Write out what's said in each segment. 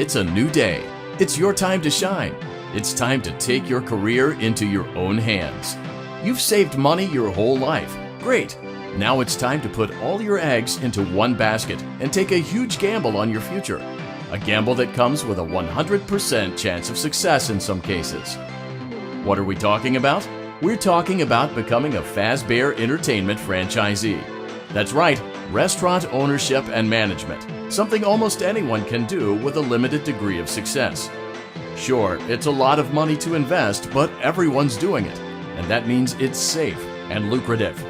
It's a new day. It's your time to shine. It's time to take your career into your own hands. You've saved money your whole life. Great. Now it's time to put all your eggs into one basket and take a huge gamble on your future. A gamble that comes with a 100% chance of success in some cases. What are we talking about? We're talking about becoming a Fazbear Entertainment franchisee. That's right, restaurant ownership and management. Something almost anyone can do with a limited degree of success. Sure, it's a lot of money to invest, but everyone's doing it, and that means it's safe and lucrative.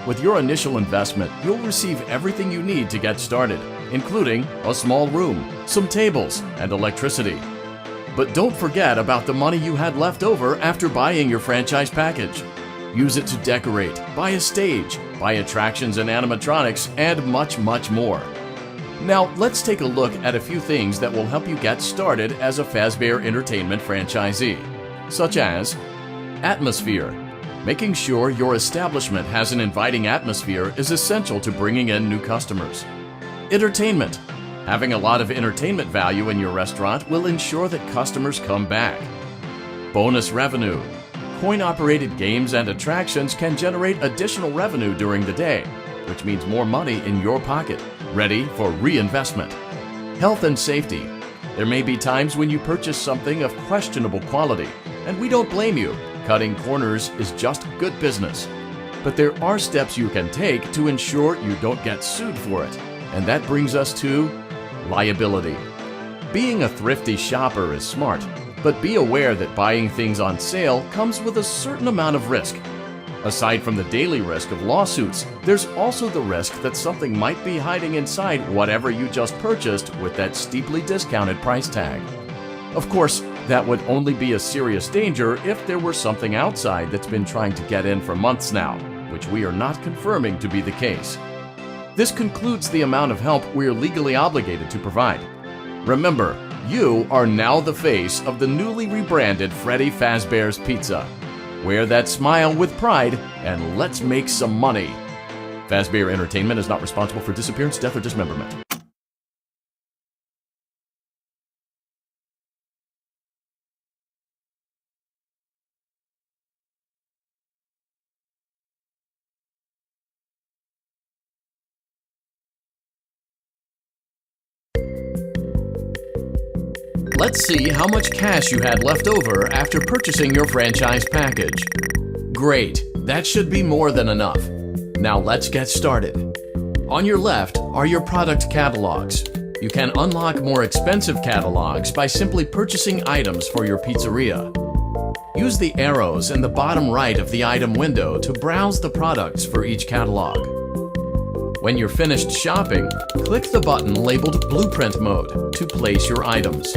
With your initial investment, you'll receive everything you need to get started, including a small room, some tables, and electricity. But don't forget about the money you had left over after buying your franchise package. Use it to decorate, buy a stage, buy attractions and animatronics, and much, much more. Now, let's take a look at a few things that will help you get started as a Fazbear Entertainment franchisee, such as atmosphere. Making sure your establishment has an inviting atmosphere is essential to bringing in new customers. Entertainment. Having a lot of entertainment value in your restaurant will ensure that customers come back. Bonus revenue. Coin-operated games and attractions can generate additional revenue during the day, which means more money in your pocket, ready for reinvestment. Health and safety. There may be times when you purchase something of questionable quality, and we don't blame you. Cutting corners is just good business. But there are steps you can take to ensure you don't get sued for it, and that brings us to liability. Being a thrifty shopper is smart, but be aware that buying things on sale comes with a certain amount of risk. Aside from the daily risk of lawsuits, there's also the risk that something might be hiding inside whatever you just purchased with that steeply discounted price tag. Of course, that would only be a serious danger if there were something outside that's been trying to get in for months now, which we are not confirming to be the case. This concludes the amount of help we're legally obligated to provide. Remember, you are now the face of the newly rebranded Freddy Fazbear's Pizza. Wear that smile with pride, and let's make some money. Fazbear Entertainment is not responsible for disappearance, death, or dismemberment. Let's see how much cash you had left over after purchasing your franchise package. Great, that should be more than enough. Now let's get started. On your left are your product catalogs. You can unlock more expensive catalogs by simply purchasing items for your pizzeria. Use the arrows in the bottom right of the item window to browse the products for each catalog. When you're finished shopping, click the button labeled Blueprint Mode to place your items.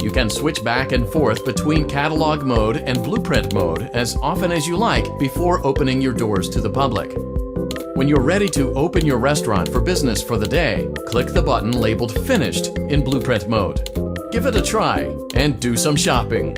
You can switch back and forth between Catalog Mode and Blueprint Mode as often as you like before opening your doors to the public. When you're ready to open your restaurant for business for the day, click the button labeled Finished in Blueprint Mode. Give it a try and do some shopping.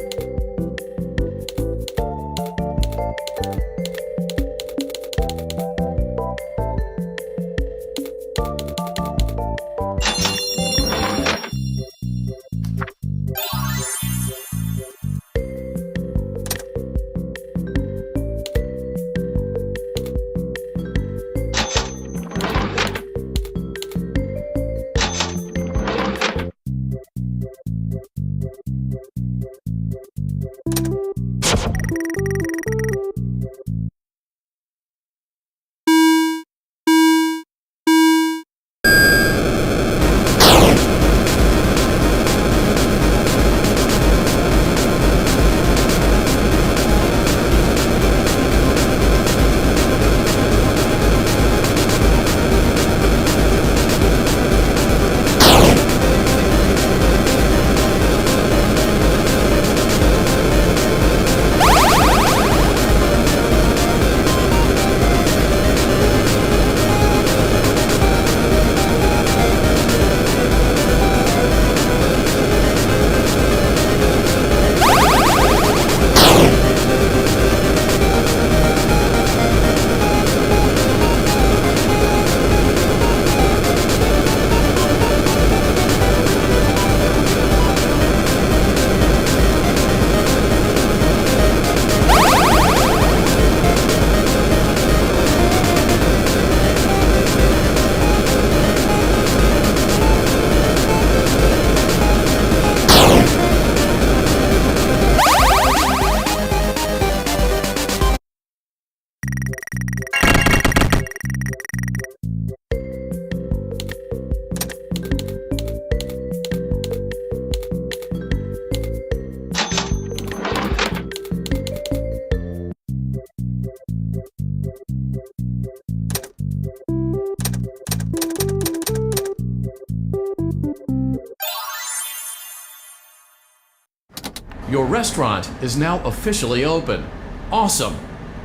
Your restaurant is now officially open. Awesome!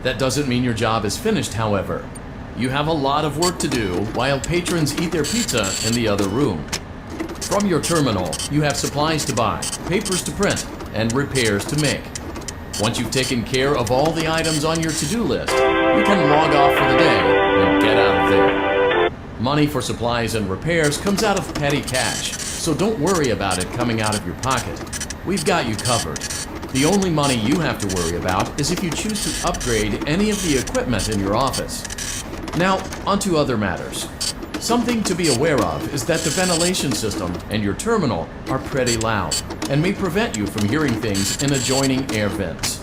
That doesn't mean your job is finished, however. You have a lot of work to do while patrons eat their pizza in the other room. From your terminal, you have supplies to buy, papers to print, and repairs to make. Once you've taken care of all the items on your to-do list, you can log off for the day and get out of there. Money for supplies and repairs comes out of petty cash, so don't worry about it coming out of your pocket. We've got you covered. The only money you have to worry about is if you choose to upgrade any of the equipment in your office. Now, onto other matters. Something to be aware of is that the ventilation system and your terminal are pretty loud and may prevent you from hearing things in adjoining air vents.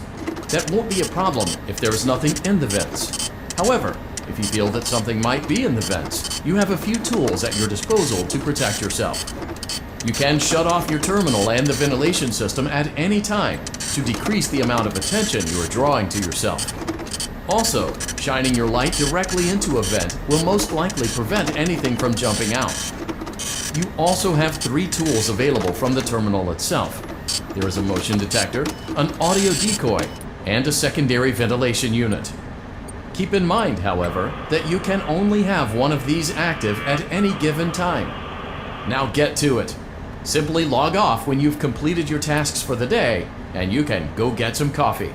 That won't be a problem if there is nothing in the vents. However, if you feel that something might be in the vents, you have a few tools at your disposal to protect yourself. You can shut off your terminal and the ventilation system at any time to decrease the amount of attention you are drawing to yourself. Also, shining your light directly into a vent will most likely prevent anything from jumping out. You also have 3 tools available from the terminal itself. There is a motion detector, an audio decoy, and a secondary ventilation unit. Keep in mind, however, that you can only have one of these active at any given time. Now get to it. Simply log off when you've completed your tasks for the day, and you can go get some coffee.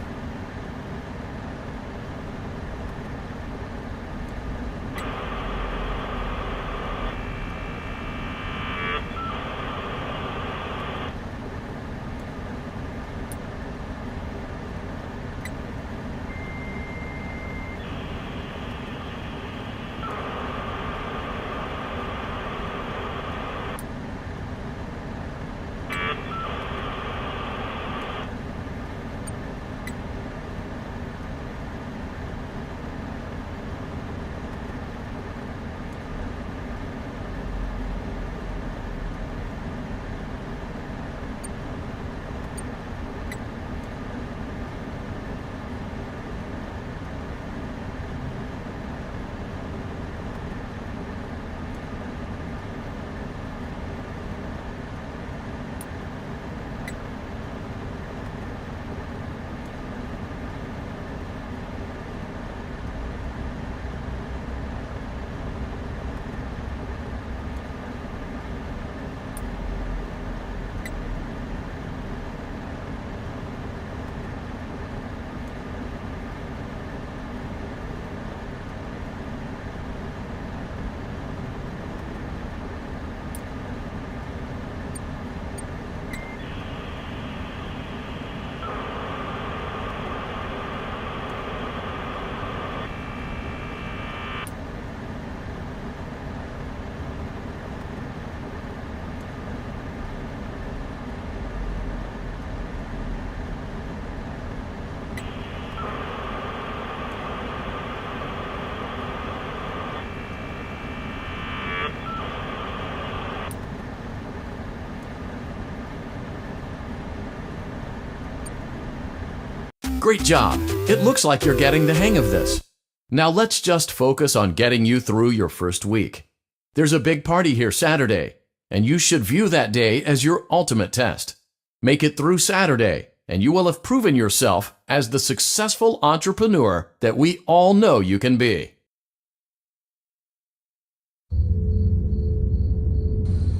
Great job! It looks like you're getting the hang of this. Now let's just focus on getting you through your first week. There's a big party here Saturday, and you should view that day as your ultimate test. Make it through Saturday, and you will have proven yourself as the successful entrepreneur that we all know you can be.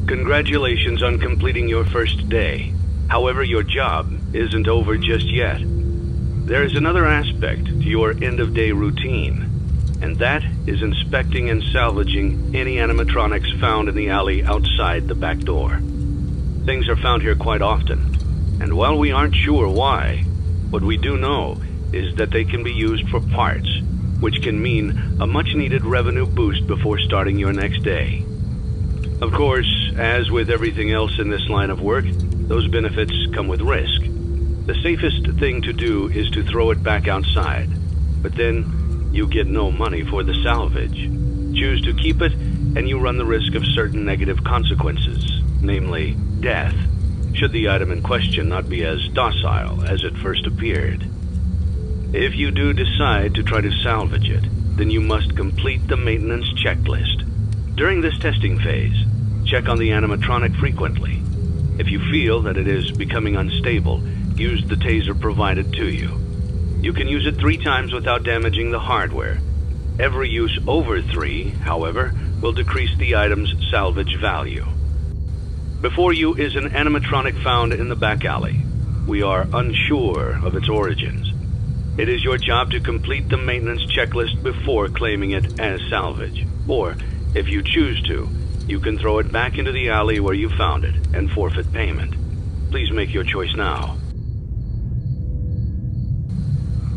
Congratulations on completing your first day. However, your job isn't over just yet. There is another aspect to your end-of-day routine, and that is inspecting and salvaging any animatronics found in the alley outside the back door. Things are found here quite often, and while we aren't sure why, what we do know is that they can be used for parts, which can mean a much-needed revenue boost before starting your next day. Of course, as with everything else in this line of work, those benefits come with risk. The safest thing to do is to throw it back outside, but then you get no money for the salvage. Choose to keep it, and you run the risk of certain negative consequences, namely death, should the item in question not be as docile as it first appeared. If you do decide to try to salvage it, then you must complete the maintenance checklist. During this testing phase, check on the animatronic frequently. If you feel that it is becoming unstable, use the taser provided to you. You can use it 3 times without damaging the hardware. Every use over 3, however, will decrease the item's salvage value. Before you is an animatronic found in the back alley. We are unsure of its origins. It is your job to complete the maintenance checklist before claiming it as salvage. Or, if you choose to, you can throw it back into the alley where you found it and forfeit payment. Please make your choice now.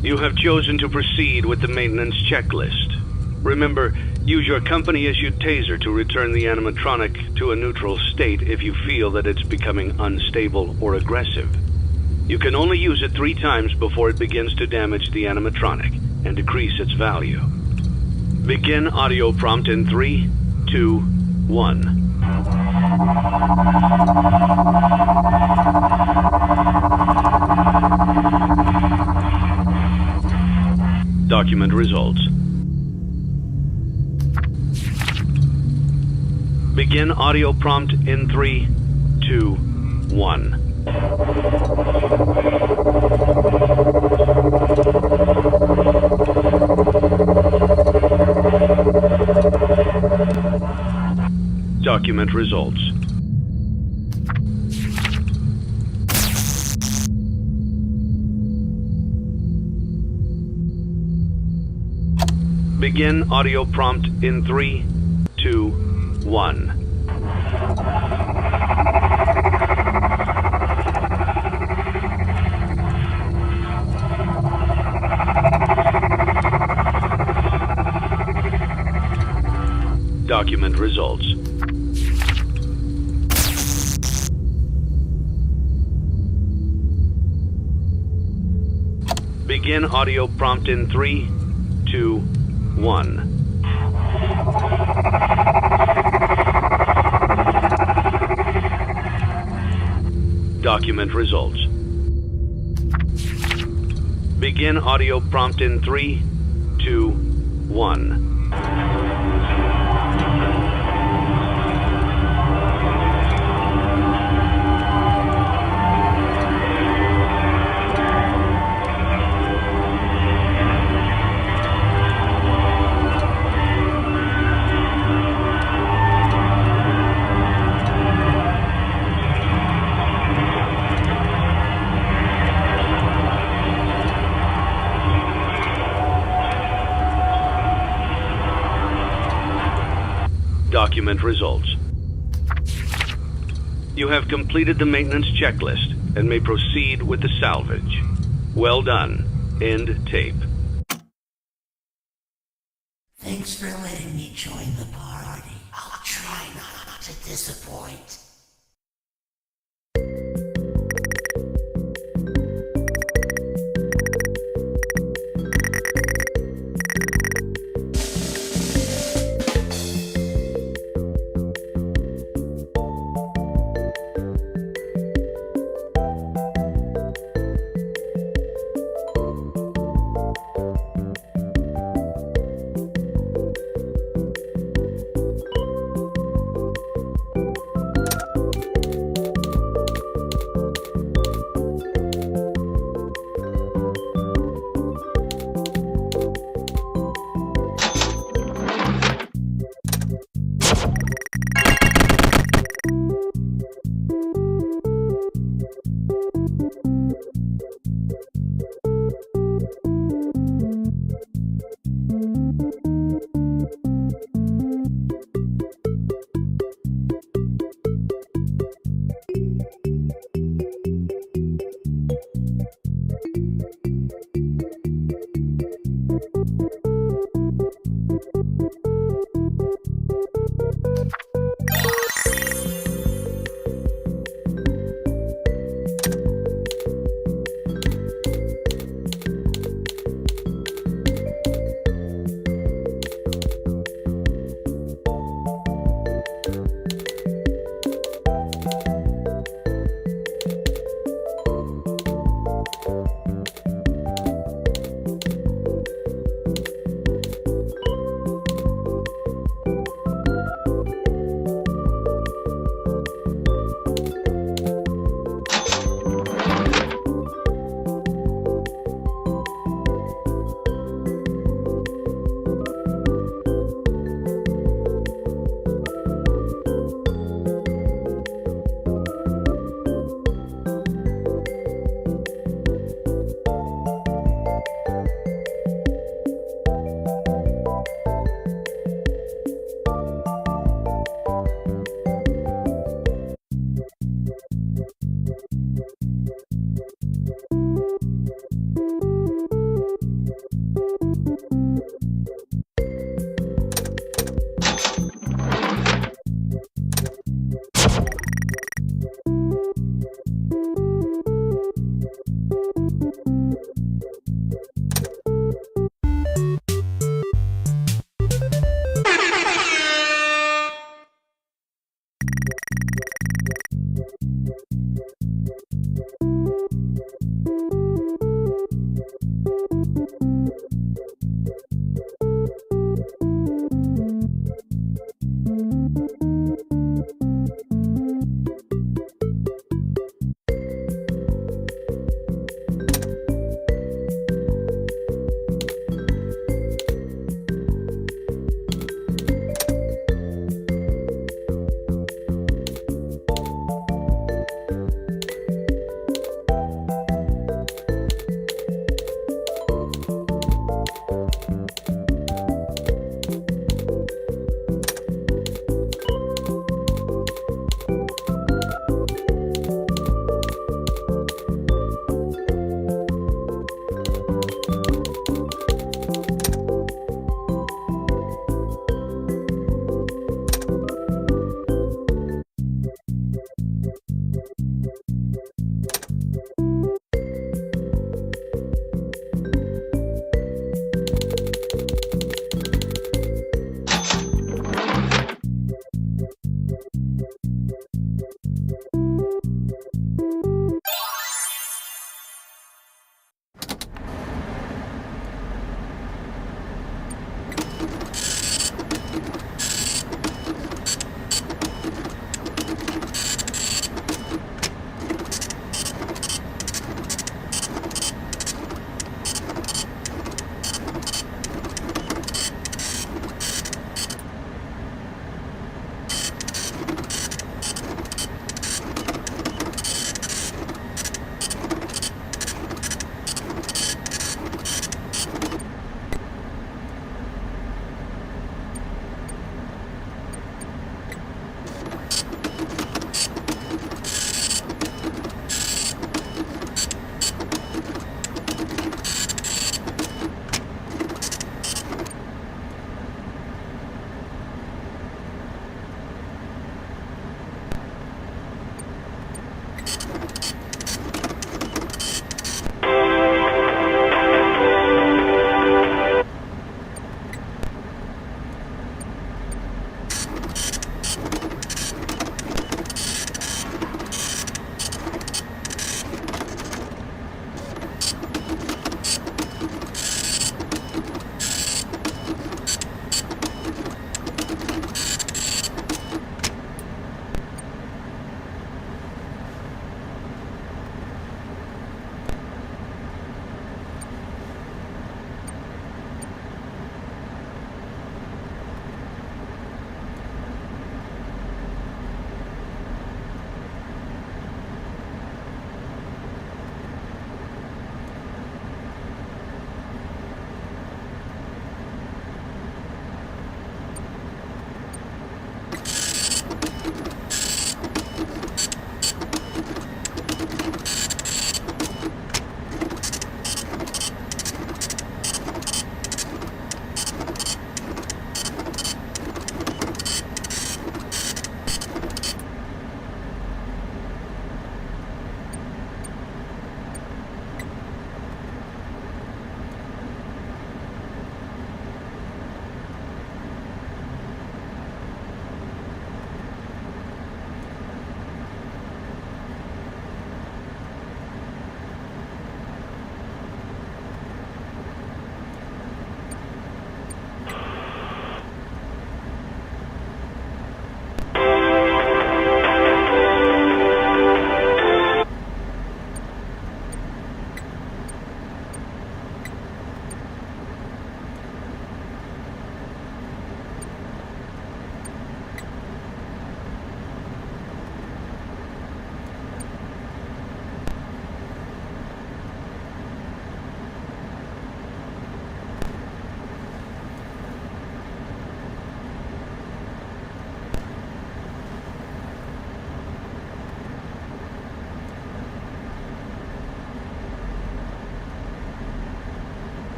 You have chosen to proceed with the maintenance checklist. Remember, use your company-issued taser to return the animatronic to a neutral state if you feel that it's becoming unstable or aggressive. You can only use it 3 times before it begins to damage the animatronic and decrease its value. Begin audio prompt in 3, 2, 1. Document results. Begin audio prompt in 3, 2, 1. Document results. Begin audio prompt in 3, 2, 1. Document results. Begin audio prompt in 3, 2, 1. Document results. Begin audio prompt in 3, 2, 1. Document results. You have completed the maintenance checklist and may proceed with the salvage. Well done. End tape. Thanks for letting me join the party. I'll try not to disappoint.